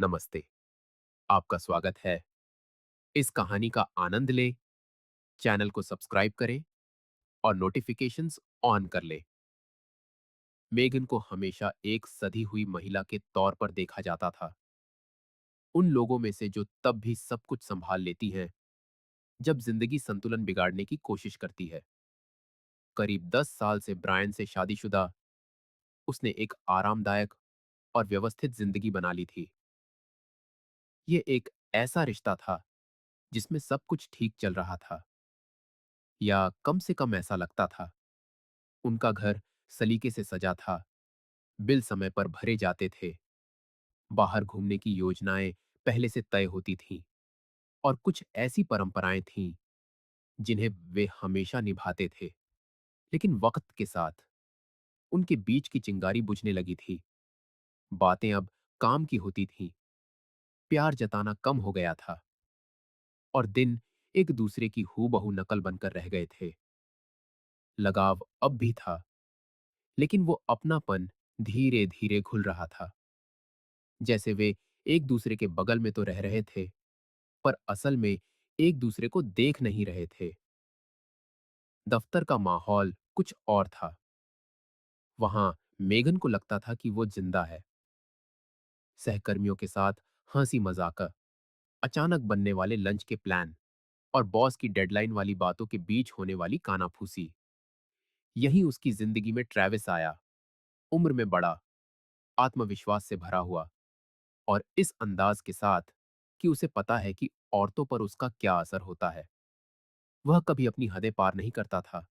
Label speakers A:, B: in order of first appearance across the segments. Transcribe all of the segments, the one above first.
A: नमस्ते। आपका स्वागत है। इस कहानी का आनंद लें, चैनल को सब्सक्राइब करें और नोटिफिकेशंस ऑन कर लें। मेगन को हमेशा एक सधी हुई महिला के तौर पर देखा जाता था, उन लोगों में से जो तब भी सब कुछ संभाल लेती हैं जब जिंदगी संतुलन बिगाड़ने की कोशिश करती है। करीब 10 साल से ब्रायन से शादीशुदा, उसने एक आरामदायक और व्यवस्थित जिंदगी बना ली थी। ये एक ऐसा रिश्ता था जिसमें सब कुछ ठीक चल रहा था, या कम से कम ऐसा लगता था। उनका घर सलीके से सजा था, बिल समय पर भरे जाते थे, बाहर घूमने की योजनाएं पहले से तय होती थीं, और कुछ ऐसी परंपराएं थीं जिन्हें वे हमेशा निभाते थे। लेकिन वक्त के साथ उनके बीच की चिंगारी बुझने लगी थी। बातें अब काम की होती थीं, प्यार जताना कम हो गया था, और दिन एक दूसरे की हूबहू नकल बनकर रह गए थे। लगाव अब भी था, लेकिन वो अपनापन धीरे धीरे घुल रहा था। जैसे वे एक दूसरे के बगल में तो रह रहे थे, पर असल में एक दूसरे को देख नहीं रहे थे। दफ्तर का माहौल कुछ और था। वहां मेगन को लगता था कि वो जिंदा है। सहकर्मियों के साथ हंसी मजाक, अचानक बनने वाले लंच के प्लान, और बॉस की डेडलाइन वाली बातों के बीच होने वाली कानाफूसी। यहीं उसकी जिंदगी में ट्रेविस आया, उम्र में बड़ा, आत्मविश्वास से भरा हुआ, और इस अंदाज के साथ कि उसे पता है कि औरतों पर उसका क्या असर होता है। वह कभी अपनी हदें पार नहीं करता था,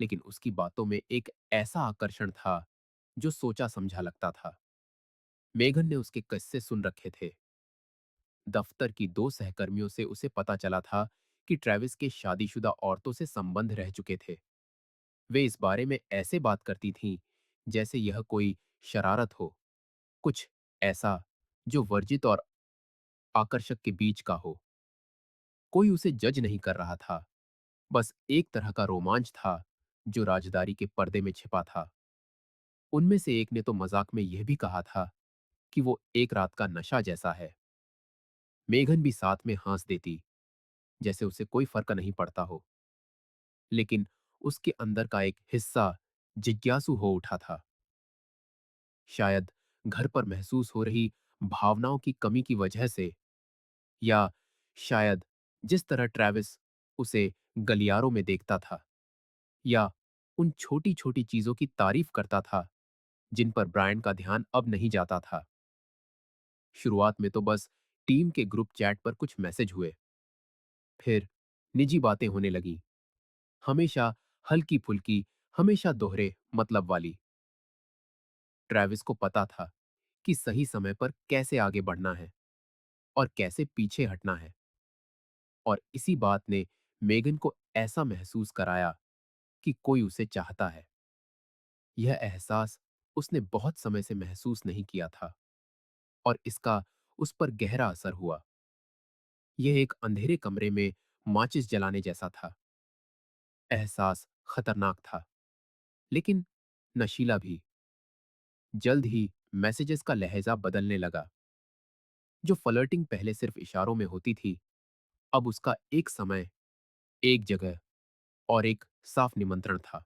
A: लेकिन उसकी बातों में एक ऐसा आकर्षण था जो सोचा समझा लगता था। मेघन ने उसके किस्से सुन रखे थे। दफ्तर की दो सहकर्मियों से उसे पता चला था कि ट्रेविस के शादीशुदा औरतों से संबंध रह चुके थे। वे इस बारे में ऐसे बात करती थीं जैसे यह कोई शरारत हो, कुछ ऐसा जो वर्जित और आकर्षक के बीच का हो। कोई उसे जज नहीं कर रहा था, बस एक तरह का रोमांच था जो राजदारी के पर्दे में छिपा था। उनमें से एक ने तो मजाक में यह भी कहा था कि वो एक रात का नशा जैसा है। मेघन भी साथ में हंस देती, जैसे उसे कोई फर्क नहीं पड़ता हो। लेकिन उसके अंदर का एक हिस्सा जिज्ञासु हो उठा था। शायद घर पर महसूस हो रही भावनाओं की कमी की वजह से, या शायद जिस तरह ट्रेविस उसे गलियारों में देखता था, या उन छोटी छोटी चीजों की तारीफ करता था जिन पर ब्रायन का ध्यान अब नहीं जाता था। शुरुआत में तो बस टीम के ग्रुप चैट पर कुछ मैसेज हुए, फिर निजी बातें होने लगी, हमेशा हल्की फुल्की, हमेशा दोहरे मतलब वाली। ट्रेविस को पता था कि सही समय पर कैसे आगे बढ़ना है और कैसे पीछे हटना है, और इसी बात ने मेगन को ऐसा महसूस कराया कि कोई उसे चाहता है। यह एहसास उसने बहुत समय से महसूस नहीं किया था, और इसका उस पर गहरा असर हुआ। यह एक अंधेरे कमरे में माचिस जलाने जैसा था। एहसास खतरनाक था, लेकिन नशीला भी। जल्द ही मैसेजेस का लहजा बदलने लगा। जो फ्लर्टिंग पहले सिर्फ इशारों में होती थी, अब उसका एक समय, एक जगह और एक साफ निमंत्रण था।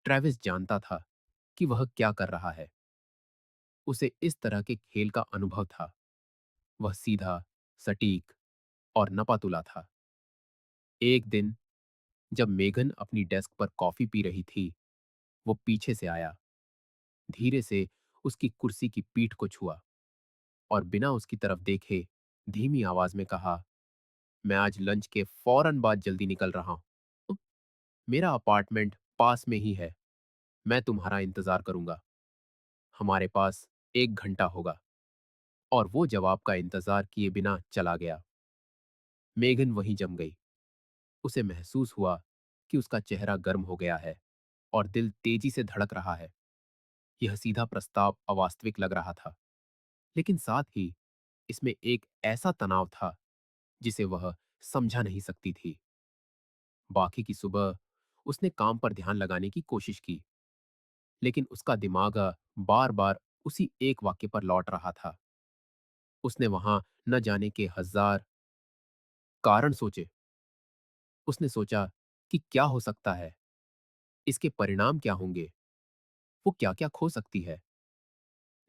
A: ट्रेविस जानता था कि वह क्या कर रहा है। उसे इस तरह के खेल का अनुभव था। वह सीधा, सटीक और नपातुला था। एक दिन जब मेघन अपनी डेस्क पर कॉफी पी रही थी, वो पीछे से आया, धीरे से उसकी कुर्सी की पीठ को छुआ, और बिना उसकी तरफ देखे धीमी आवाज में कहा, मैं आज लंच के फौरन बाद जल्दी निकल रहा हूं। मेरा अपार्टमेंट पास में ही है। मैं तुम्हारा इंतजार करूंगा। हमारे पास 1 घंटा होगा। और वो जवाब का इंतजार किए बिना चला गया। मेघन वहीं जम गई। उसे महसूस हुआ कि उसका चेहरा गर्म हो गया है और दिल तेजी से धड़क रहा है। यह सीधा प्रस्ताव अवास्तविक लग रहा था, लेकिन साथ ही इसमें एक ऐसा तनाव था जिसे वह समझा नहीं सकती थी। बाकी की सुबह उसने काम पर ध्यान लगाने की कोशिश की, लेकिन उसका दिमाग बार बार उसी एक वाक्य पर लौट रहा था। उसने वहां न जाने के हजार कारण सोचे। उसने सोचा कि क्या हो सकता है, इसके परिणाम क्या होंगे, वो क्या-क्या खो सकती है।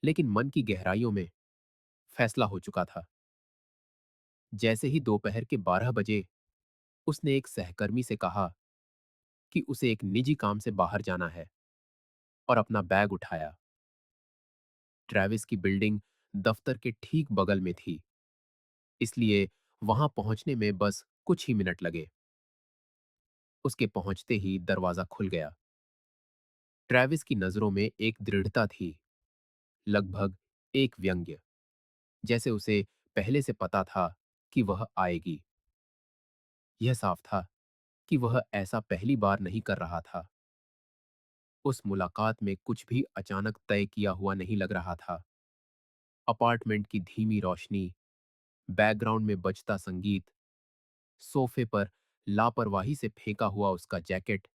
A: लेकिन मन की गहराइयों में फैसला हो चुका था। जैसे ही दोपहर के 12 बजे उसने एक सहकर्मी से कहा कि उसे एक निजी काम से बाहर जाना है और अपना बैग उठाया। ट्रेविस की बिल्डिंग दफ्तर के ठीक बगल में थी, इसलिए वहां पहुंचने में बस कुछ ही मिनट लगे। उसके पहुंचते ही दरवाजा खुल गया। ट्रेविस की नजरों में एक दृढ़ता थी, लगभग एक व्यंग्य, जैसे उसे पहले से पता था कि वह आएगी। यह साफ था कि वह ऐसा पहली बार नहीं कर रहा था। उस मुलाकात में कुछ भी अचानक तय किया हुआ नहीं लग रहा था। अपार्टमेंट की धीमी रोशनी, बैकग्राउंड में बजता संगीत, सोफे पर लापरवाही से फेंका हुआ उसका जैकेट,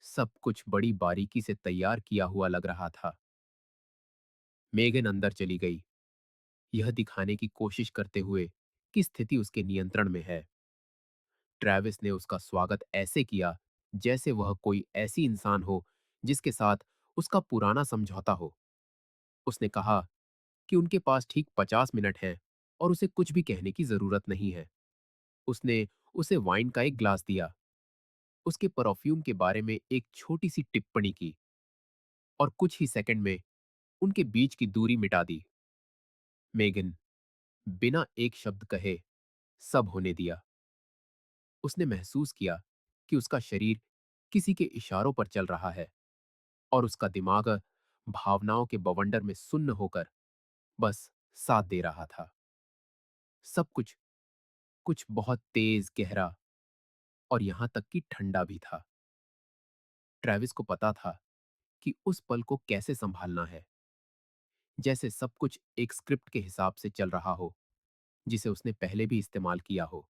A: सब कुछ बड़ी बारीकी से तैयार किया हुआ लग रहा था। मेगन अंदर चली गई, यह दिखाने की कोशिश करते हुए कि स्थिति उसके नियंत्रण में है। ट्रेविस ने उसका स्वागत ऐसे किया जैसे वह कोई ऐसी इंसान हो जिसके साथ उसका पुराना समझौता हो। उसने कहा कि उनके पास ठीक 50 मिनट हैं और उसे कुछ भी कहने की जरूरत नहीं है। उसने उसे वाइन का एक ग्लास दिया, उसके परफ्यूम के बारे में एक छोटी सी टिप्पणी की और कुछ ही सेकंड में उनके बीच की दूरी मिटा दी। मेगन बिना एक शब्द कहे सब होने दिया। उसने महसूस किया कि उसका शरीर किसी के इशारों पर चल रहा है और उसका दिमाग भावनाओं के बवंडर में सुन्न होकर बस साथ दे रहा था। सब कुछ कुछ बहुत तेज, गहरा और यहां तक कि ठंडा भी था। ट्रेविस को पता था कि उस पल को कैसे संभालना है, जैसे सब कुछ एक स्क्रिप्ट के हिसाब से चल रहा हो जिसे उसने पहले भी इस्तेमाल किया हो।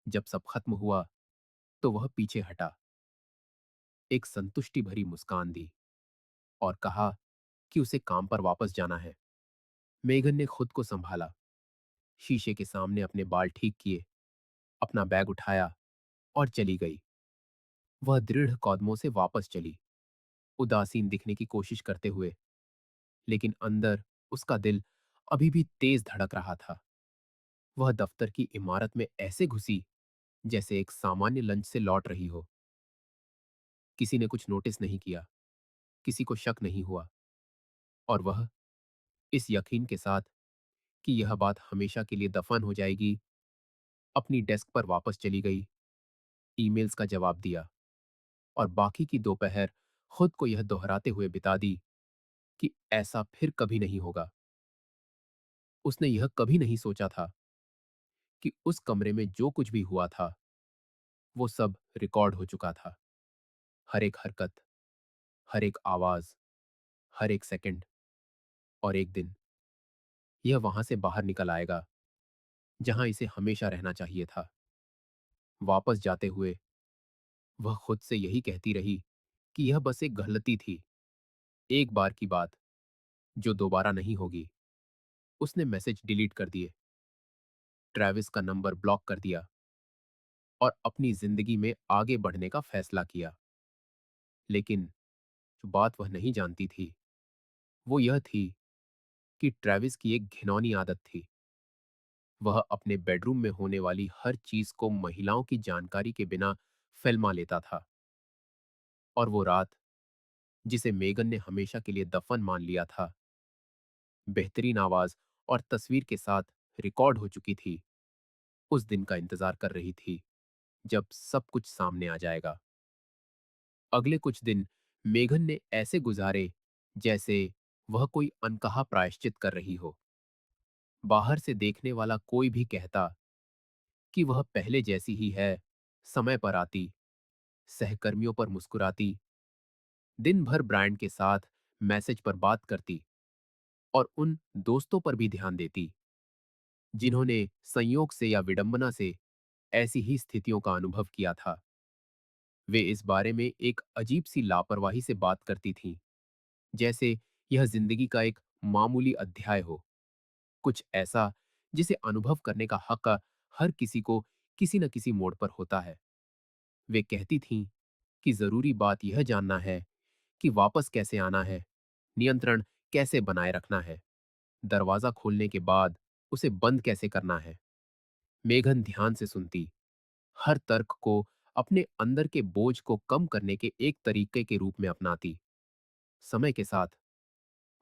A: जब सब खत्म हुआ तो वह पीछे हटा, एक संतुष्टि भरी मुस्कान दी और कहा कि उसे काम पर वापस जाना है। मेघन ने खुद को संभाला, शीशे के सामने अपने बाल ठीक किए, अपना बैग उठाया और चली गई। वह दृढ़ कदमों से वापस चली, उदासीन दिखने की कोशिश करते हुए, लेकिन अंदर उसका दिल अभी भी तेज धड़क रहा था। वह दफ्तर की इमारत में ऐसे घुसी जैसे एक सामान्य लंच से लौट रही हो। किसी ने कुछ नोटिस नहीं किया, किसी को शक नहीं हुआ और वह इस यकीन के साथ कि यह बात हमेशा के लिए दफन हो जाएगी, अपनी डेस्क पर वापस चली गई, ईमेल्स का जवाब दिया और बाकी की दोपहर खुद को यह दोहराते हुए बिता दी कि ऐसा फिर कभी नहीं होगा। उसने यह कभी नहीं सोचा था कि उस कमरे में जो कुछ भी हुआ था वो सब रिकॉर्ड हो चुका था। हर एक हरकत, हर एक आवाज, हर एक सेकंड। और एक दिन यह वहां से बाहर निकल आएगा जहां इसे हमेशा रहना चाहिए था। वापस जाते हुए वह खुद से यही कहती रही कि यह बस एक गलती थी, एक बार की बात जो दोबारा नहीं होगी। उसने मैसेज डिलीट कर दिए, ट्रेविस का नंबर ब्लॉक कर दिया और अपनी जिंदगी में आगे बढ़ने का फैसला किया। लेकिन जो बात वह नहीं जानती थी वो यह थी कि ट्रेविस की एक घिनौनी आदत थी। वह अपने बेडरूम में होने वाली हर चीज को महिलाओं की जानकारी के बिना फिल्मा लेता था। और वो रात जिसे मेगन ने हमेशा के लिए दफन मान लिया था, बेहतरीन आवाज और तस्वीर के साथ रिकॉर्ड हो चुकी थी, उस दिन का इंतजार कर रही थी जब सब कुछ सामने आ जाएगा। अगले कुछ दिन मेघन ने ऐसे गुजारे जैसे वह कोई अनकहा प्रायश्चित कर रही हो। बाहर से देखने वाला कोई भी कहता कि वह पहले जैसी ही है, समय पर आती, सहकर्मियों पर मुस्कुराती, दिन भर ब्रांड के साथ मैसेज पर बात करती और उन दोस्तों पर भी ध्यान देती जिन्होंने संयोग से या विडंबना से ऐसी ही स्थितियों का अनुभव किया था। वे इस बारे में एक अजीब सी लापरवाही से बात करती थीं, जैसे यह जिंदगी का एक मामूली अध्याय हो। कुछ ऐसा जिसे अनुभव करने का हक हर किसी को किसी न किसी मोड़ पर होता है। वे कहती थीं कि जरूरी बात यह जानना है कि वापस कैसे आना है, नियंत्रण कैसे बनाए रखना है, दरवाजा खोलने के बाद उसे बंद कैसे करना है। मेघन ध्यान से सुनती, हर तर्क को अपने अंदर के बोझ को कम करने के एक तरीके के रूप में अपनाती। समय के साथ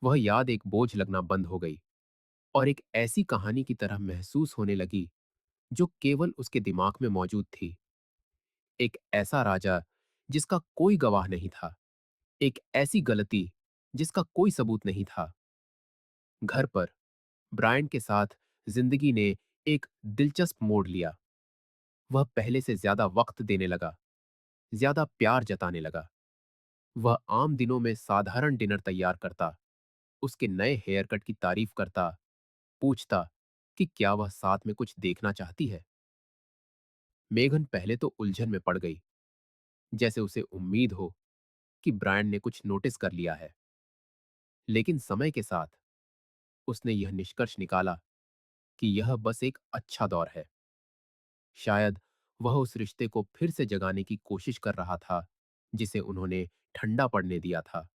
A: वह याद एक बोझ लगना बंद हो गई और एक ऐसी कहानी की तरह महसूस होने लगी जो केवल उसके दिमाग में मौजूद थी। एक ऐसा राजा जिसका कोई गवाह नहीं था, एक ऐसी गलती जिसका कोई सबूत नहीं था। घर पर ब्रायन के साथ जिंदगी ने एक दिलचस्प मोड़ लिया। वह पहले से ज्यादा वक्त देने लगा, ज्यादा प्यार जताने लगा। वह आम दिनों में साधारण डिनर तैयार करता, उसके नए हेयर कट की तारीफ करता, पूछता कि क्या वह साथ में कुछ देखना चाहती है। मेघन पहले तो उलझन में पड़ गई, जैसे उसे उम्मीद हो कि ब्रायन ने कुछ नोटिस कर लिया है। लेकिन समय के साथ उसने यह निष्कर्ष निकाला कि यह बस एक अच्छा दौर है। शायद वह उस रिश्ते को फिर से जगाने की कोशिश कर रहा था जिसे उन्होंने ठंडा पड़ने दिया था,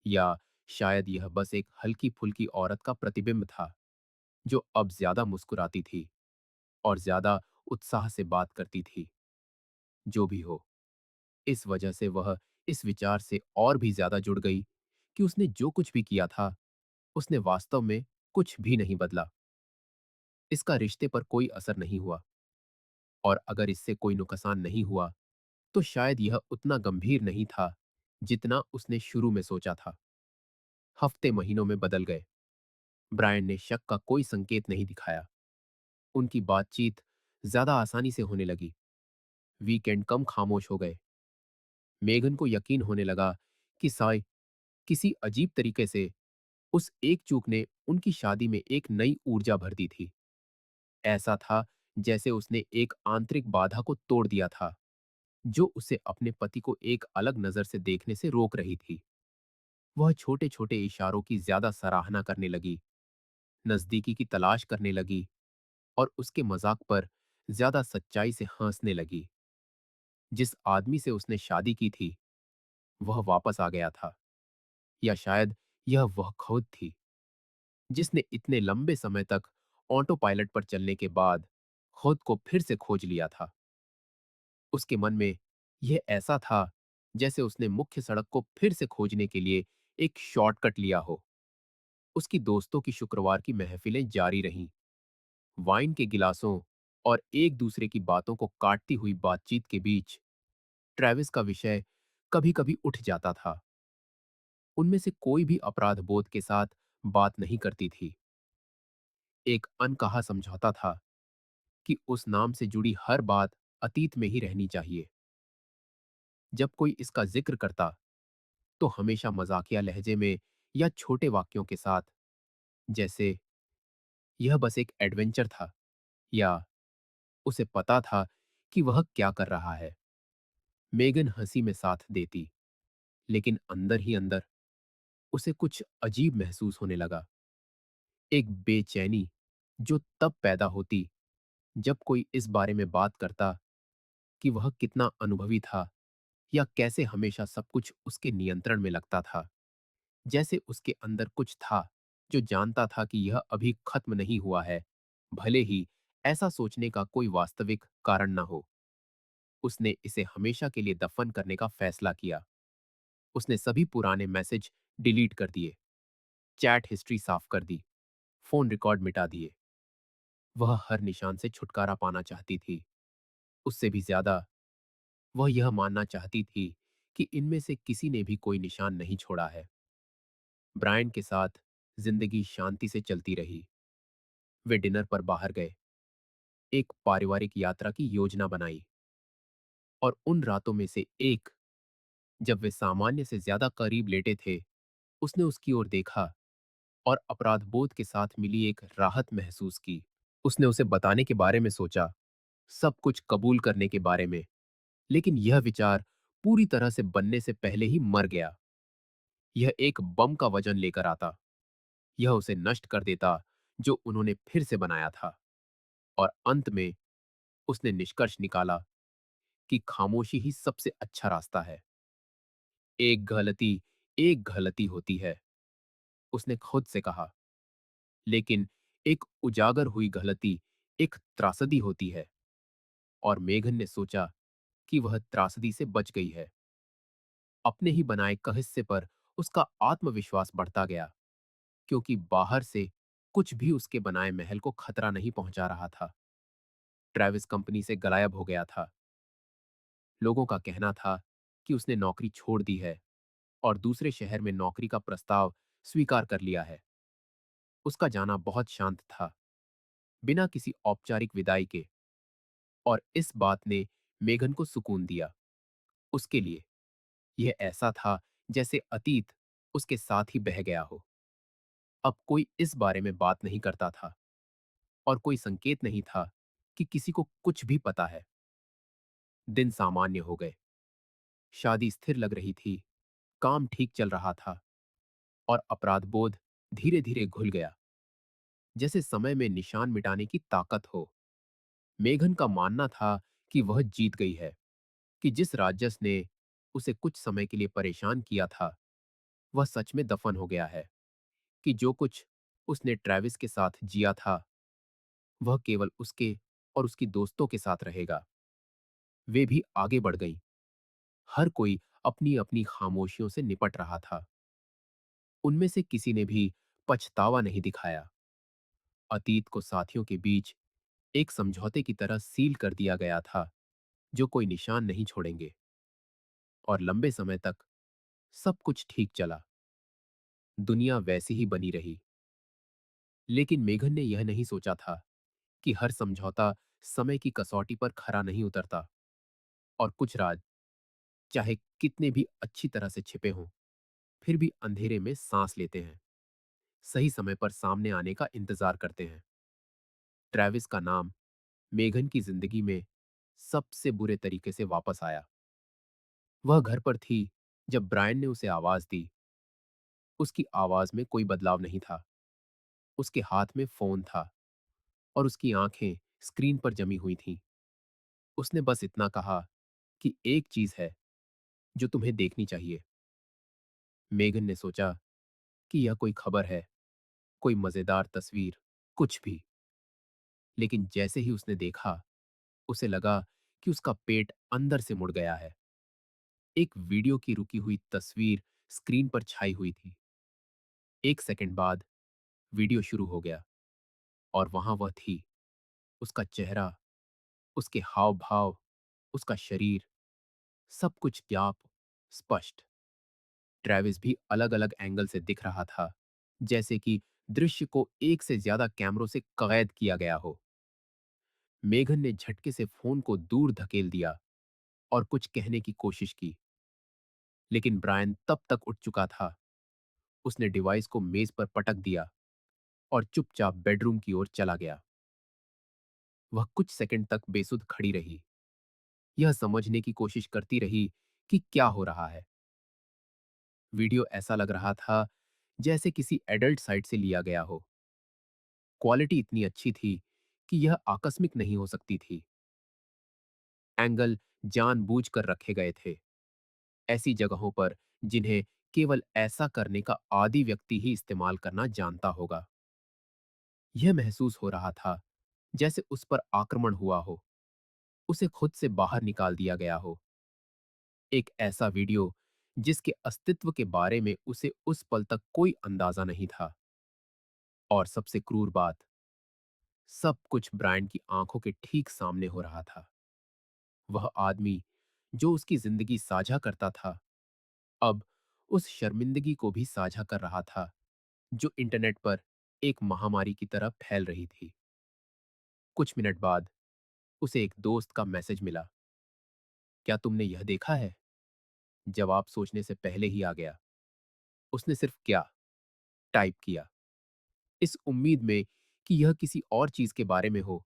A: या शायद यह बस एक हल्की फुल्की औरत का प्रतिबिंब था जो अब ज्यादा मुस्कुराती थी और ज्यादा उत्साह से बात करती थी। जो भी हो, इस वजह से वह इस विचार से और भी ज्यादा जुड़ गई कि उसने जो कुछ भी किया था उसने वास्तव में कुछ भी नहीं बदला। इसका रिश्ते पर कोई असर नहीं हुआ, और अगर इससे कोई नुकसान नहीं हुआ तो शायद यह उतना गंभीर नहीं था जितना उसने शुरू में सोचा था। हफ्ते महीनों में बदल गए। ब्रायन ने शक का कोई संकेत नहीं दिखाया। उनकी बातचीत ज्यादा आसानी से होने लगी। वीकेंड कम खामोश हो गए। मेगन को यकीन होने लगा कि साय किसी अजीब तरीके से उस एक चूक ने उनकी शादी में एक नई ऊर्जा भर दी थी। ऐसा था जैसे उसने एक आंतरिक बाधा को तोड़ दिया था जो उसे अपने पति को एक अलग नजर से देखने से रोक रही थी। वह छोटे छोटे इशारों की ज्यादा सराहना करने लगी, नजदीकी की तलाश करने लगी और उसके मजाक पर ज्यादा सच्चाई से हंसने लगी। जिस आदमी से उसने शादी की थी वह वापस आ गया था, या शायद यह वह खुद थी जिसने इतने लंबे समय तक ऑटो पायलट पर चलने के बाद खुद को फिर से खोज लिया था। उसके मन में यह ऐसा था जैसे उसने मुख्य सड़क को फिर से खोजने के लिए एक शॉर्टकट लिया हो। उसकी दोस्तों की शुक्रवार की महफिलें जारी रहीं, वाइन के गिलासों और एक दूसरे की बातों को काटती हुई बातचीत के बीच ट्रेविस का विषय कभी-कभी उठ जाता था। उनमें से कोई भी अपराध बोध के साथ बात नहीं करती थी। एक अनकहा समझौता था कि उस नाम से जुड़ी हर बात अतीत में ही रहनी चाहिए। जब कोई इसका जिक्र करता तो हमेशा मजाकिया लहजे में या छोटे वाक्यों के साथ, जैसे यह बस एक एडवेंचर था, या उसे पता था कि वह क्या कर रहा है। मेगन हंसी में साथ देती, लेकिन अंदर ही अंदर उसे कुछ अजीब महसूस होने लगा। एक बेचैनी जो तब पैदा होती जब कोई इस बारे में बात करता कि वह कितना अनुभवी था, या कैसे हमेशा सब कुछ उसके नियंत्रण में लगता था। जैसे उसके अंदर कुछ था जो जानता था कि यह अभी खत्म नहीं हुआ है, भले ही ऐसा सोचने का कोई वास्तविक कारण न हो। उसने इसे हमेशा के लिए दफन करने का फैसला किया। उसने सभी पुराने मैसेज डिलीट कर दिए, चैट हिस्ट्री साफ कर दी, फोन रिकॉर्ड मिटा दिए। वह हर निशान से छुटकारा पाना चाहती थी। उससे भी ज्यादा वह यह मानना चाहती थी कि इनमें से किसी ने भी कोई निशान नहीं छोड़ा है। ब्रायन के साथ जिंदगी शांति से चलती रही। वे डिनर पर बाहर गए, एक पारिवारिक यात्रा की योजना बनाई, और उन रातों में से एक, जब वे सामान्य से ज्यादा करीब लेटे थे, उसने उसकी ओर देखा और अपराधबोध के साथ मिली एक राहत महसूस की। उसने उसे बताने के बारे में सोचा, सब कुछ कबूल करने के बारे में, लेकिन यह विचार पूरी तरह से बनने से पहले ही मर गया। यह एक बम का वजन लेकर आता। यह उसे नष्ट कर देता, जो उन्होंने फिर से बनाया था। और अंत में उसने निष्कर्ष निकाला कि खामोशी ही सबसे अच्छा रास्ता है। एक गलती होती है, उसने खुद से कहा, लेकिन एक उजागर हुई गलती एक त्रासदी होती है। और मेघन ने सोचा कि वह त्रासदी से बच गई है। अपने ही बनाए कहिस्से पर उसका आत्मविश्वास बढ़ता गया, क्योंकि बाहर से कुछ भी उसके बनाए महल को खतरा नहीं पहुंचा रहा था। ट्रेविस कंपनी से गायब हो गया था। लोगों का कहना था कि उसने नौकरी छोड़ दी है और दूसरे शहर में नौकरी का प्रस्ताव स्वीकार कर लिया है। उसका जाना बहुत शांत था, बिना किसी औपचारिक विदाई के। और इस बात ने मेघन को सुकून दिया। उसके लिए यह ऐसा था जैसे अतीत उसके साथ ही बह गया हो। अब कोई इस बारे में बात नहीं करता था और कोई संकेत नहीं था कि किसी को कुछ भी पता है। दिन सामान्य हो गए। शादी स्थिर लग रही थी, काम ठीक चल रहा था और अपराध बोध धीरे धीरे घुल गया, जैसे समय में निशान मिटाने की ताकत हो। मेघन का मानना था कि वह जीत गई है, कि जिस राक्षस ने उसे कुछ समय के लिए परेशान किया था वह सच में दफन हो गया है, कि जो कुछ उसने ट्रेविस के साथ जिया था वह केवल उसके और उसकी दोस्तों के साथ रहेगा। वे भी आगे बढ़ गईं। हर कोई अपनी अपनी खामोशियों से निपट रहा था। उनमें से किसी ने भी पछतावा नहीं दिखाया। अतीत को साथियों के बीच एक समझौते की तरह सील कर दिया गया था, जो कोई निशान नहीं छोड़ेंगे। और लंबे समय तक सब कुछ ठीक चला। दुनिया वैसी ही बनी रही। लेकिन मेघन ने यह नहीं सोचा था कि हर समझौता समय की कसौटी पर खरा नहीं उतरता। और कुछ राज, चाहे कितने भी अच्छी तरह से छिपे हों, फिर भी अंधेरे में सांस लेते हैं, सही समय पर सामने आने का इंतजार करते हैं। ट्रेविस का नाम मेघन की जिंदगी में सबसे बुरे तरीके से वापस आया। वह घर पर थी जब ब्रायन ने उसे आवाज दी। उसकी आवाज में कोई बदलाव नहीं था। उसके हाथ में फोन था और उसकी आंखें स्क्रीन पर जमी हुई थीं। उसने बस इतना कहा कि एक चीज है जो तुम्हें देखनी चाहिए। मेघन ने सोचा कि यह कोई खबर है, कोई मजेदार तस्वीर, कुछ भी। लेकिन जैसे ही उसने देखा, उसे लगा कि उसका पेट अंदर से मुड़ गया है। एक वीडियो की रुकी हुई तस्वीर स्क्रीन पर छाई हुई थी। एक सेकंड बाद वीडियो शुरू हो गया और वहां वह थी। उसका चेहरा, उसके हाव भाव, उसका शरीर, सब कुछ ज्ञाप, स्पष्ट। ट्रेविस भी अलग अलग एंगल से दिख रहा था, जैसे कि दृश्य को एक से ज्यादा कैमरों से कैद किया गया हो। मेघन ने झटके से फोन को दूर धकेल दिया और कुछ कहने की कोशिश की, लेकिन ब्रायन तब तक उठ चुका था। उसने डिवाइस को मेज पर पटक दिया और चुपचाप बेडरूम की ओर चला गया। वह कुछ सेकंड तक बेसुध खड़ी रही, यह समझने की कोशिश करती रही कि क्या हो रहा है। वीडियो ऐसा लग रहा था जैसे किसी एडल्ट साइट से लिया गया हो। क्वालिटी इतनी अच्छी थी कि यह आकस्मिक नहीं हो सकती थी। एंगल जानबूझकर रखे गए थे, ऐसी जगहों पर जिन्हें केवल ऐसा करने का आदी व्यक्ति ही इस्तेमाल करना जानता होगा। यह महसूस हो रहा था जैसे उस पर आक्रमण हुआ हो, उसे खुद से बाहर निकाल दिया गया हो। एक ऐसा वीडियो जिसके अस्तित्व के बारे में उसे उस पल तक कोई अंदाजा नहीं था। और सबसे क्रूर बात, सब कुछ ब्रायन की आंखों के ठीक सामने हो रहा था। वह आदमी जो उसकी जिंदगी साझा करता था, अब उस शर्मिंदगी को भी साझा कर रहा था जो इंटरनेट पर एक महामारी की तरह फैल रही थी। कुछ मिनट बाद उसे एक दोस्त का मैसेज मिला। क्या तुमने यह देखा है? जवाब सोचने से पहले ही आ गया। उसने सिर्फ क्या टाइप किया, इस उम्मीद में कि यह किसी और चीज के बारे में हो।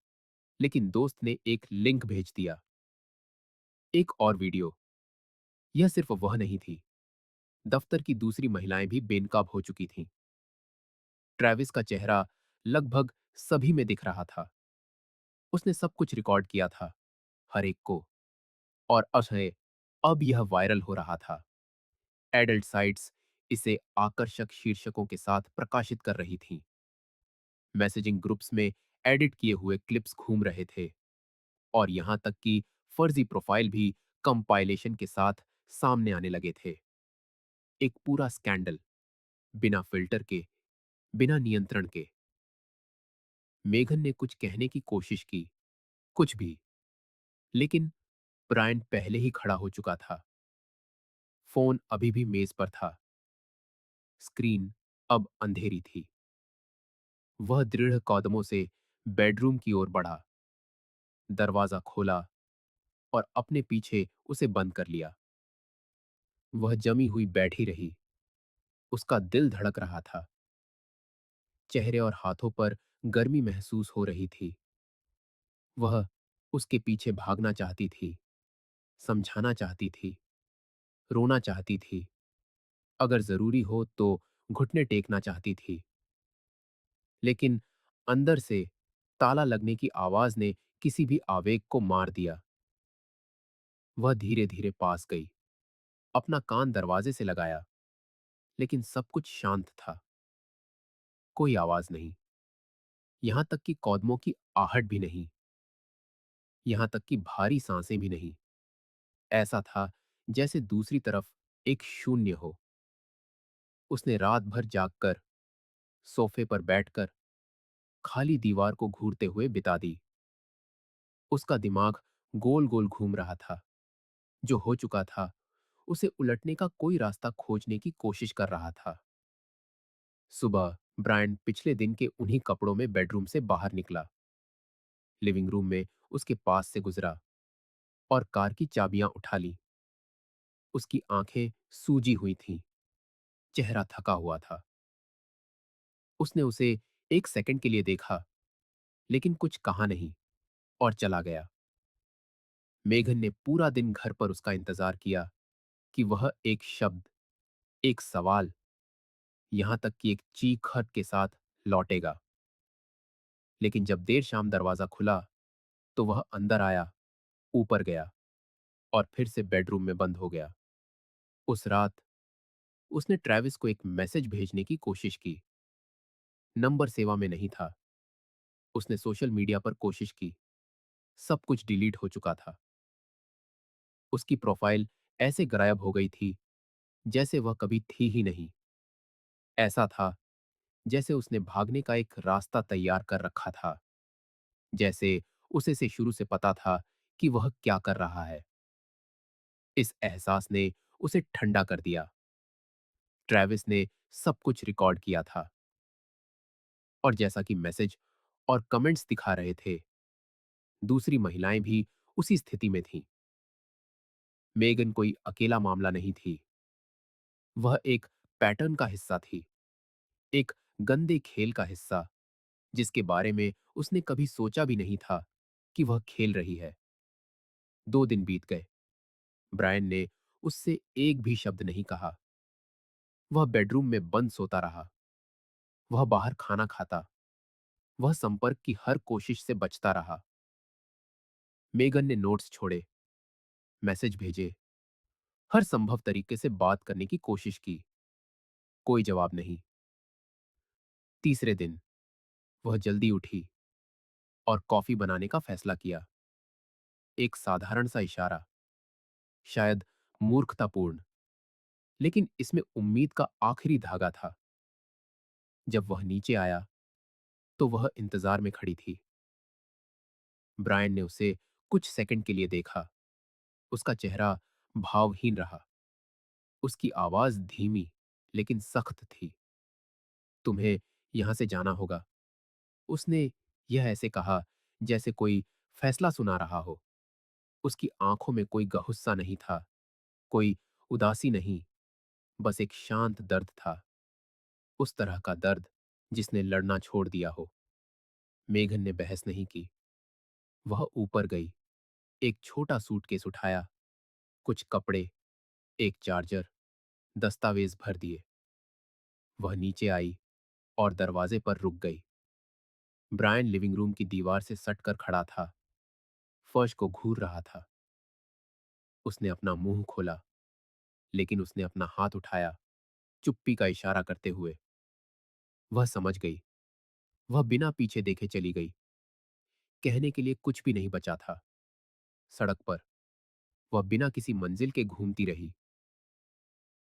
A: लेकिन दोस्त ने एक लिंक भेज दिया, एक और वीडियो। यह सिर्फ वह नहीं थी, दफ्तर की दूसरी महिलाएं भी बेनकाब हो चुकी थीं। ट्रेविस का चेहरा लगभग सभी में दिख रहा था। उसने सब कुछ रिकॉर्ड किया था, हर एक को। और असह्य, अब यह वायरल हो रहा था। एडल्ट साइट्स इसे आकर्षक शीर्षकों के साथ प्रकाशित कर रही थीं। मैसेजिंग ग्रुप्स में एडिट किए हुए क्लिप्स घूम रहे थे, और यहां तक कि फर्जी प्रोफाइल भी कंपाइलेशन के साथ सामने आने लगे थे। एक पूरा स्कैंडल, बिना फिल्टर के, बिना नियंत्रण के। मेघन ने कुछ कहने की कोशिश की, कुछ भी, लेकिन ब्रायन पहले ही खड़ा हो चुका था। फोन अभी भी मेज पर था। स्क्रीन अब अंधेरी थी। वह दृढ़ कदमों से बेडरूम की ओर बढ़ा, दरवाजा खोला और अपने पीछे उसे बंद कर लिया। वह जमी हुई बैठी रही। उसका दिल धड़क रहा था। चेहरे और हाथों पर गर्मी महसूस हो रही थी। वह उसके पीछे भागना चाहती थी, समझाना चाहती थी, रोना चाहती थी, अगर जरूरी हो तो घुटने टेकना चाहती थी। लेकिन अंदर से ताला लगने की आवाज ने किसी भी आवेग को मार दिया। वह धीरे धीरे पास गई, अपना कान दरवाजे से लगाया, लेकिन सब कुछ शांत था। कोई आवाज नहीं, यहां तक कि कौदमों की आहट भी नहीं, यहां तक कि भारी सांसें भी नहीं। ऐसा था जैसे दूसरी तरफ एक शून्य हो। उसने रात भर जागकर, सोफे पर बैठकर, खाली दीवार को घूरते हुए बिता दी। उसका दिमाग गोल गोल घूम रहा था। जो हो चुका था, उसे उलटने का कोई रास्ता खोजने की कोशिश कर रहा था। सुबह ब्रायन पिछले दिन के उन्हीं कपड़ों में बेडरूम से बाहर निकला। लिविंग रूम में उसके पास से गुजरा और कार की चाबियां उठा ली। उसकी आंखें सूजी हुई थीं, चेहरा थका हुआ था। उसने उसे एक सेकंड के लिए देखा, लेकिन कुछ कहा नहीं, और चला गया। मेघन ने पूरा दिन घर पर उसका इंतजार किया कि वह एक शब्द, एक सवाल, यहां तक कि एक चीखट के साथ लौटेगा। लेकिन जब देर शाम दरवाजा खुला, तो वह अंदर आया, ऊपर गया और फिर से बेडरूम में बंद हो गया। उस रात उसने ट्रेविस को एक मैसेज भेजने की कोशिश की। नंबर सेवा में नहीं था। उसने सोशल मीडिया पर कोशिश की। सब कुछ डिलीट हो चुका था। उसकी प्रोफाइल ऐसे गायब हो गई थी जैसे वह कभी थी ही नहीं। ऐसा था जैसे उसने भागने का एक रास्ता तैयार कर रखा था, जैसे उसे से शुरू से पता था कि वह क्या कर रहा है। इस एहसास ने उसे ठंडा कर दिया। ट्रेविस ने सब कुछ रिकॉर्ड किया था, और जैसा कि मैसेज और कमेंट्स दिखा रहे थे, दूसरी महिलाएं भी उसी स्थिति में थीं। मेगन कोई अकेला मामला नहीं थी। वह एक पैटर्न का हिस्सा थी, एक गंदे खेल का हिस्सा, जिसके बारे में उसने कभी सोचा भी नहीं था कि वह खेल रही है। 2 दिन बीत गए। ब्रायन ने उससे एक भी शब्द नहीं कहा। वह बेडरूम में बंद सोता रहा। वह बाहर खाना खाता। वह संपर्क की हर कोशिश से बचता रहा। मेगन ने नोट्स छोड़े, मैसेज भेजे, हर संभव तरीके से बात करने की कोशिश की। कोई जवाब नहीं। तीसरे दिन वह जल्दी उठी और कॉफी बनाने का फैसला किया। एक साधारण सा इशारा, शायद मूर्खतापूर्ण, लेकिन इसमें उम्मीद का आखिरी धागा था। जब वह नीचे आया, तो वह इंतजार में खड़ी थी। ब्रायन ने उसे कुछ सेकंड के लिए देखा। उसका चेहरा भावहीन रहा। उसकी आवाज धीमी लेकिन सख्त थी। तुम्हें यहां से जाना होगा। उसने यह ऐसे कहा जैसे कोई फैसला सुना रहा हो। उसकी आंखों में कोई गुस्सा नहीं था, कोई उदासी नहीं, बस एक शांत दर्द था। उस तरह का दर्द जिसने लड़ना छोड़ दिया हो। मेघन ने बहस नहीं की। वह ऊपर गई, एक छोटा सूटकेस उठाया, कुछ कपड़े, एक चार्जर, दस्तावेज भर दिए। वह नीचे आई और दरवाजे पर रुक गई। ब्रायन लिविंग रूम की दीवार से सटकर खड़ा था, फर्श को घूर रहा था। उसने अपना मुंह खोला, लेकिन उसने अपना हाथ उठाया, चुप्पी का इशारा करते हुए। वह समझ गई। वह बिना पीछे देखे चली गई। कहने के लिए कुछ भी नहीं बचा था। सड़क पर वह बिना किसी मंजिल के घूमती रही।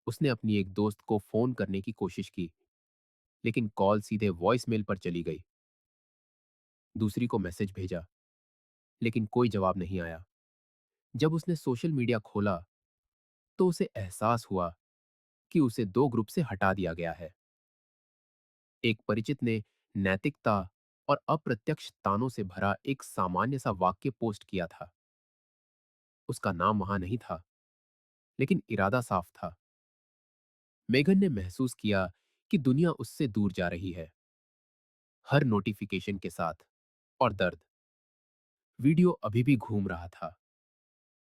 A: उसने अपनी एक दोस्त को फोन करने की कोशिश की, लेकिन कॉल सीधे वॉइसमेल पर चली गई। दूसरी को मैसेज भेजा, लेकिन कोई जवाब नहीं आया। जब उसने सोशल मीडिया खोला, तो उसे एहसास हुआ कि उसे दो ग्रुप से हटा दिया गया है। एक परिचित ने नैतिकता और अप्रत्यक्ष तानों से भरा एक सामान्य सा वाक्य पोस्ट किया था। उसका नाम वहां नहीं था, लेकिन इरादा साफ था। मेघन ने महसूस किया कि दुनिया उससे दूर जा रही है, हर नोटिफिकेशन के साथ। और दर्द। वीडियो अभी भी घूम रहा था।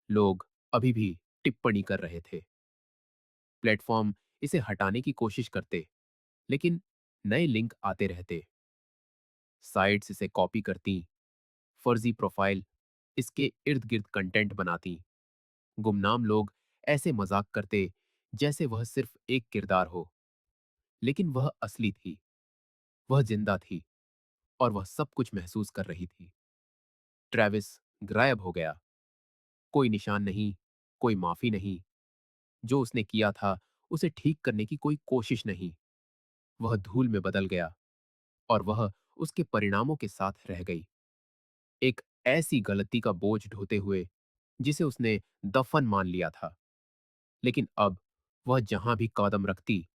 A: लोग अभी भी टिप्पणी कर रहे थे। प्लेटफॉर्म इसे हटाने की कोशिश करते, लेकिन नए लिंक आते रहते। साइट्स इसे कॉपी करती, फर्जी प्रोफाइल इसके इर्द गिर्द कंटेंट बनाती। गुमनाम लोग ऐसे मजाक करते जैसे वह सिर्फ एक किरदार हो, लेकिन वह असली थी। वह जिंदा थी, और वह सब कुछ महसूस कर रही थी। ट्रेविस गायब हो गया। कोई निशान नहीं, कोई माफी नहीं। जो उसने किया था, उसे ठीक करने की कोई कोशिश नहीं। वह धूल में बदल गया, और वह उसके परिणामों के साथ रह गई। एक ऐसी गलती का बोझ ढोते हुए जिसे उसने दफन मान लिया था। लेकिन अब वह जहां भी कदम रखती,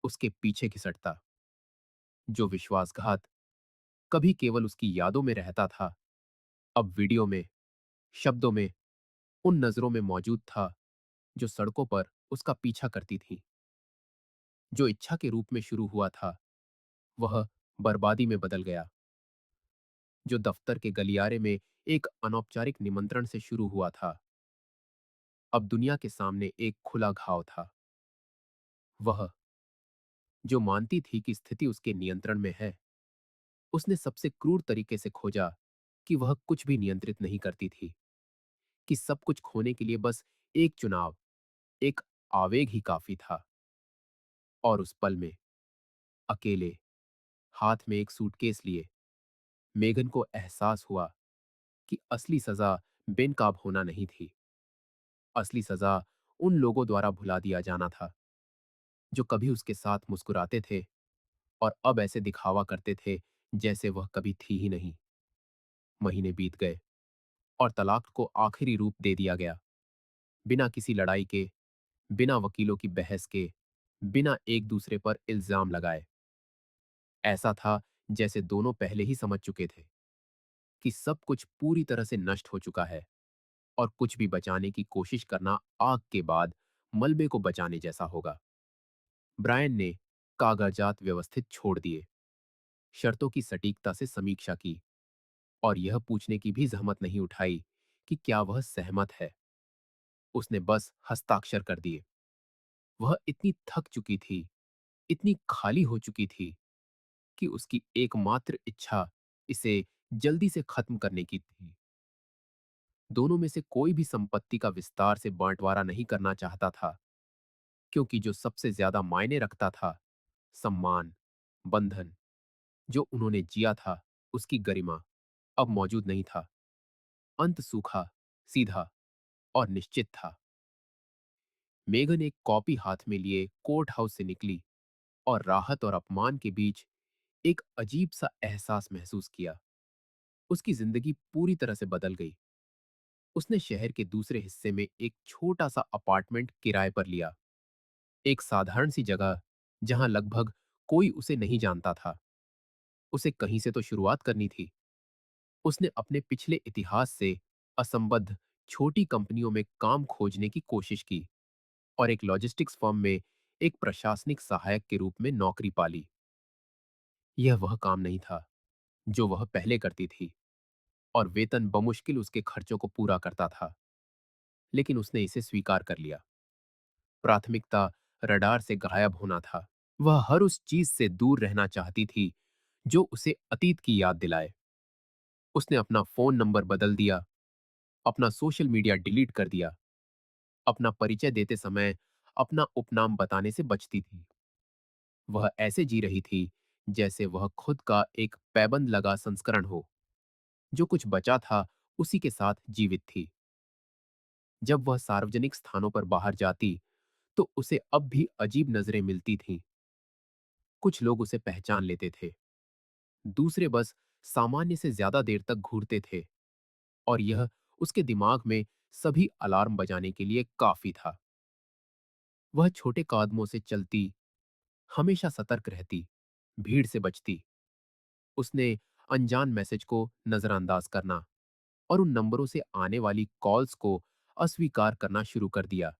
A: उसके पीछे खिसटता। जो विश्वासघात कभी केवल उसकी यादों में रहता था, अब वीडियो में, शब्दों में, उन नजरों में मौजूद था जो सड़कों पर उसका पीछा करती थी। जो इच्छा के रूप में शुरू हुआ था, वह बर्बादी में बदल गया। जो दफ्तर के गलियारे में एक अनौपचारिक निमंत्रण से शुरू हुआ था, अब दुनिया के सामने एक खुला घाव था। वह जो मानती थी कि स्थिति उसके नियंत्रण में है, उसने सबसे क्रूर तरीके से खोजा कि वह कुछ भी नियंत्रित नहीं करती थी, कि सब कुछ खोने के लिए बस एक चुनाव, एक आवेग ही काफी था। और उस पल में, अकेले, हाथ में एक सूटकेस लिए, मेघन को एहसास हुआ कि असली सजा बेनकाब होना नहीं थी। असली सजा उन लोगों द्वारा भुला दिया जाना था जो कभी उसके साथ मुस्कुराते थे, और अब ऐसे दिखावा करते थे जैसे वह कभी थी ही नहीं। महीने बीत गए, और तलाक को आखिरी रूप दे दिया गया। बिना किसी लड़ाई के, बिना वकीलों की बहस के, बिना एक दूसरे पर इल्जाम लगाए। ऐसा था जैसे दोनों पहले ही समझ चुके थे कि सब कुछ पूरी तरह से नष्ट हो चुका है, और कुछ भी बचाने की कोशिश करना आग के बाद मलबे को बचाने जैसा होगा। ब्रायन ने कागजात व्यवस्थित छोड़ दिए, शर्तों की सटीकता से समीक्षा की, और यह पूछने की भी जहमत नहीं उठाई कि क्या वह सहमत है। उसने बस हस्ताक्षर कर दिए। वह इतनी थक चुकी थी, इतनी खाली हो चुकी थी, कि उसकी एकमात्र इच्छा इसे जल्दी से खत्म करने की थी। दोनों में से कोई भी संपत्ति का विस्तार से बांटवारा नहीं करना चाहता था, क्योंकि जो सबसे ज्यादा मायने रखता था, सम्मान, बंधन, जो उन्होंने जिया था, उसकी गरिमा, अब मौजूद नहीं था। अंत सूखा, सीधा और निश्चित था। मेघन एक कॉपी हाथ में लिए कोर्ट हाउस से निकली, और राहत और अपमान के बीच एक अजीब सा एहसास महसूस किया। उसकी जिंदगी पूरी तरह से बदल गई। उसने शहर के दूसरे हिस्से में एक छोटा सा अपार्टमेंट किराए पर लिया। एक साधारण सी जगह, जहां लगभग कोई उसे नहीं जानता था। उसे कहीं से तो शुरुआत करनी थी। उसने अपने पिछले इतिहास से असंबद्ध छोटी कंपनियों में काम खोजने की कोशिश की, और एक लॉजिस्टिक्स फर्म में एक प्रशासनिक सहायक के रूप में नौकरी पाली। यह वह काम नहीं था जो वह पहले करती थी, और वेतन बमुश्किल उसके खर्चों को पूरा करता था। लेकिन उसने इसे स्वीकार कर लिया। प्राथमिकता रडार से गायब होना था। वह हर उस चीज से दूर रहना चाहती थी जो उसे अतीत की याद दिलाए। उसने अपना फोन नंबर बदल दिया, अपना सोशल मीडिया डिलीट कर दिया, अपना परिचय देते समय अपना उपनाम बताने से बचती थी। वह ऐसे जी रही थी जैसे वह खुद का एक पैबंद लगा संस्करण हो। जो कुछ बचा था उसी के साथ जीवित थी। जब वह सार्वजनिक स्थानों पर बाहर जाती तो उसे अब भी अजीब नजरें मिलती थीं। कुछ लोग उसे पहचान लेते थे, दूसरे बस सामान्य से ज्यादा देर तक घूरते थे, और यह उसके दिमाग में सभी अलार्म बजाने के लिए काफी था। वह छोटे कदमों से चलती, हमेशा सतर्क रहती, भीड़ से बचती। उसने अनजान मैसेज को नजरअंदाज करना और उन नंबरों से आने वाली कॉल्स को अस्वीकार करना शुरू कर दिया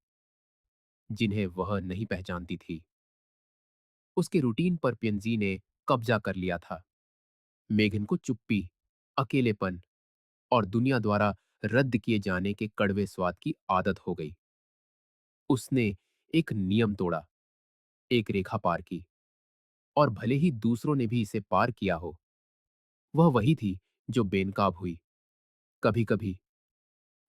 A: जिन्हें वह नहीं पहचानती थी। उसके रूटीन पर पियंजी ने कब्जा कर लिया था। मेघन को चुप्पी, अकेलेपन और दुनिया द्वारा रद्द किए जाने के कड़वे स्वाद की आदत हो गई। उसने एक नियम तोड़ा, एक रेखा पार की, और भले ही दूसरों ने भी इसे पार किया हो, वह वही थी जो बेनकाब हुई। कभी कभी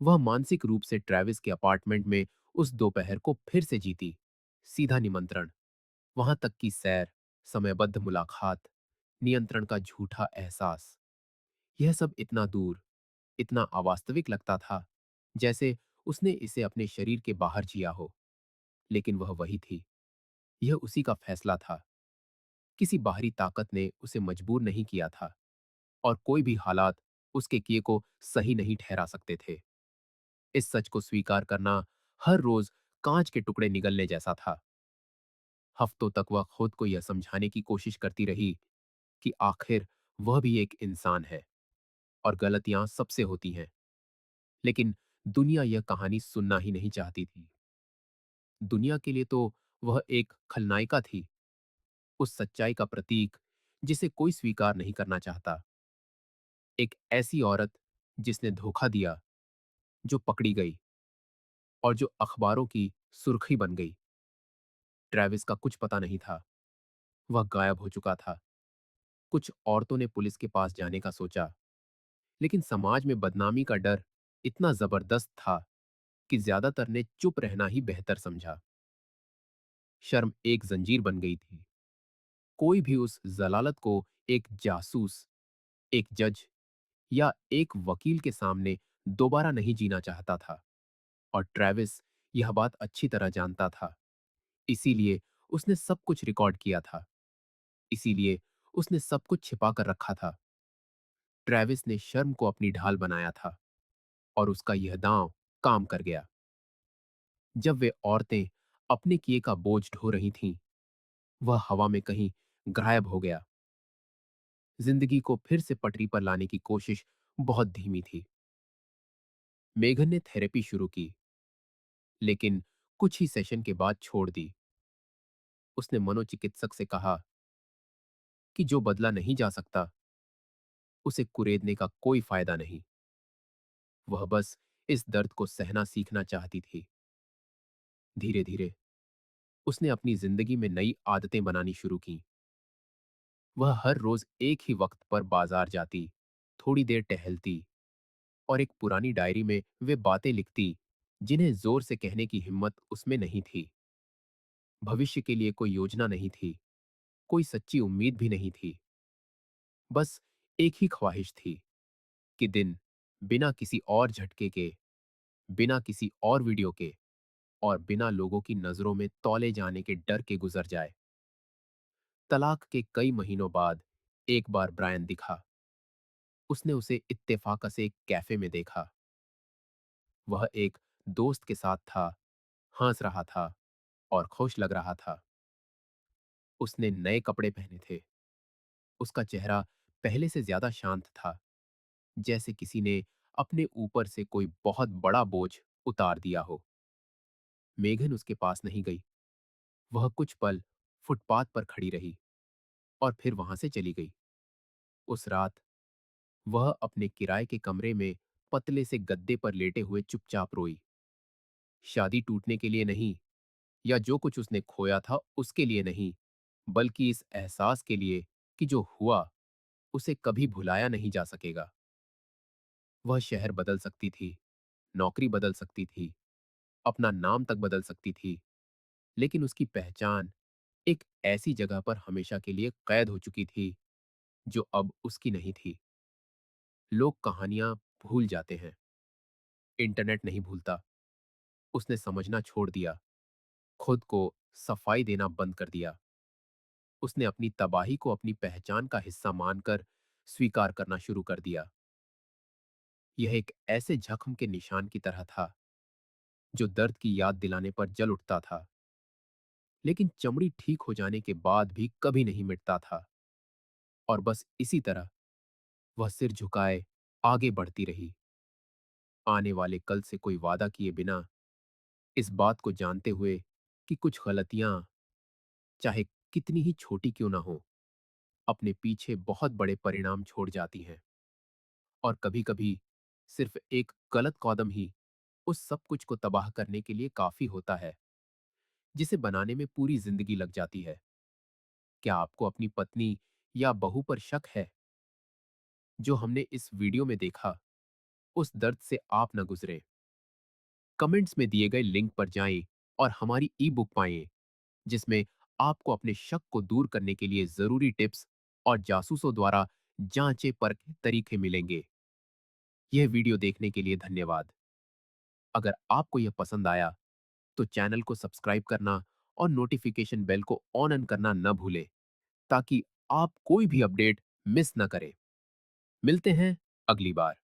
A: वह मानसिक रूप से ट्रेविस के अपार्टमेंट में उस दोपहर को फिर से जीती। सीधा निमंत्रण, वहां तक की सैर, समयबद्ध मुलाकात, नियंत्रण का झूठा एहसास, यह सब इतना दूर, इतना अवास्तविक लगता था, जैसे उसने इसे अपने शरीर के बाहर जिया हो। लेकिन वह वही थी, यह उसी का फैसला था। किसी बाहरी ताकत ने उसे मजबूर नहीं किया था, और कोई भी हालात उसके किए को सही नहीं ठहरा सकते थे। इस सच को स्वीकार करना हर रोज कांच के टुकड़े निगलने जैसा था। हफ्तों तक वह खुद को यह समझाने की कोशिश करती रही कि आखिर वह भी एक इंसान है और गलतियां सबसे होती हैं। लेकिन दुनिया यह कहानी सुनना ही नहीं चाहती थी। दुनिया के लिए तो वह एक खलनायिका थी, उस सच्चाई का प्रतीक जिसे कोई स्वीकार नहीं करना चाहता। एक ऐसी औरत जिसने धोखा दिया, जो पकड़ी गई, और जो अखबारों की सुर्खी बन गई। ट्रेविस का कुछ पता नहीं था, वह गायब हो चुका था। कुछ औरतों ने पुलिस के पास जाने का सोचा, लेकिन समाज में बदनामी का डर इतना जबरदस्त था कि ज्यादातर ने चुप रहना ही बेहतर समझा। शर्म एक जंजीर बन गई थी। कोई भी उस जलालत को एक जासूस, एक जज या एक वकील के सामने दोबारा नहीं जीना चाहता था, और ट्रेविस यह बात अच्छी तरह जानता था। इसीलिए उसने सब कुछ रिकॉर्ड किया था, इसीलिए उसने सब कुछ छिपा कर रखा था। ट्रेविस ने शर्म को अपनी ढाल बनाया था, और उसका यह दांव काम कर गया। जब वे औरतें अपने किए का बोझ ढो रही थीं, वह हवा में कहीं गायब हो गया। जिंदगी को फिर से पटरी पर लाने की कोशिश बहुत धीमी थी। मेघन ने थेरेपी शुरू की, लेकिन कुछ ही सेशन के बाद छोड़ दी। उसने मनोचिकित्सक से कहा कि जो बदला नहीं जा सकता, उसे कुरेदने का कोई फायदा नहीं। वह बस इस दर्द को सहना सीखना चाहती थी। धीरे धीरे उसने अपनी जिंदगी में नई आदतें बनानी शुरू की। वह हर रोज एक ही वक्त पर बाजार जाती, थोड़ी देर टहलती, और एक पुरानी डायरी में वे बातें लिखती जिन्हें जोर से कहने की हिम्मत उसमें नहीं थी। भविष्य के लिए कोई योजना नहीं थी, कोई सच्ची उम्मीद भी नहीं थी। बस एक ही ख्वाहिश थी कि दिन बिना किसी और झटके के, बिना किसी और वीडियो के, और बिना लोगों की नजरों में तौले जाने के डर के गुजर जाए। तलाक के कई महीनों बाद एक बार ब्रायन दिखा। उसने उसे इत्तेफाक से एक कैफे में देखा। वह एक दोस्त के साथ था, हंस रहा था और खुश लग रहा था। उसने नए कपड़े पहने थे। उसका चेहरा पहले से ज्यादा शांत था, जैसे किसी ने अपने ऊपर से कोई बहुत बड़ा बोझ उतार दिया हो। मेघन उसके पास नहीं गई। वह कुछ पल फुटपाथ पर खड़ी रही और फिर वहां से चली गई। उस रात वह अपने किराए के कमरे में पतले से गद्दे पर लेटे हुए चुपचाप रोई। शादी टूटने के लिए नहीं, या जो कुछ उसने खोया था उसके लिए नहीं, बल्कि इस एहसास के लिए कि जो हुआ उसे कभी भुलाया नहीं जा सकेगा। वह शहर बदल सकती थी, नौकरी बदल सकती थी, अपना नाम तक बदल सकती थी, लेकिन उसकी पहचान एक ऐसी जगह पर हमेशा के लिए कैद हो चुकी थी, जो अब उसकी नहीं थी। लोग कहानियां भूल जाते हैं, इंटरनेट नहीं भूलता। उसने समझना छोड़ दिया, खुद को सफाई देना बंद कर दिया। उसने अपनी तबाही को अपनी पहचान का हिस्सा मानकर स्वीकार करना शुरू कर दिया। यह एक ऐसे जख्म के निशान की तरह था, जो दर्द की याद दिलाने पर जल उठता था, लेकिन चमड़ी ठीक हो जाने के बाद भी कभी नहीं मिटता था। और बस इसी तरह वह सिर झुकाए आगे बढ़ती रही, आने वाले कल से कोई वादा किए बिना, इस बात को जानते हुए कि कुछ गलतियां, चाहे कितनी ही छोटी क्यों ना हो, अपने पीछे बहुत बड़े परिणाम छोड़ जाती हैं। और कभी-कभी सिर्फ एक गलत कदम ही उस सब कुछ को तबाह करने के लिए काफी होता है, जिसे बनाने में पूरी जिंदगी लग जाती है। क्या आपको अपनी पत्नी या बहू पर शक है? जो हमने इस वीडियो में देखा, उस दर्द से आप न गुजरे। कमेंट्स में दिए गए लिंक पर जाएं और हमारी ई बुक पाएं, जिसमें आपको अपने शक को दूर करने के लिए जरूरी टिप्स और जासूसों द्वारा जांचे परखे तरीके मिलेंगे। यह वीडियो देखने के लिए धन्यवाद। अगर आपको यह पसंद आया तो चैनल को सब्सक्राइब करना और नोटिफिकेशन बेल को ऑन करना न भूलें, ताकि आप कोई भी अपडेट मिस न करें। मिलते हैं अगली बार।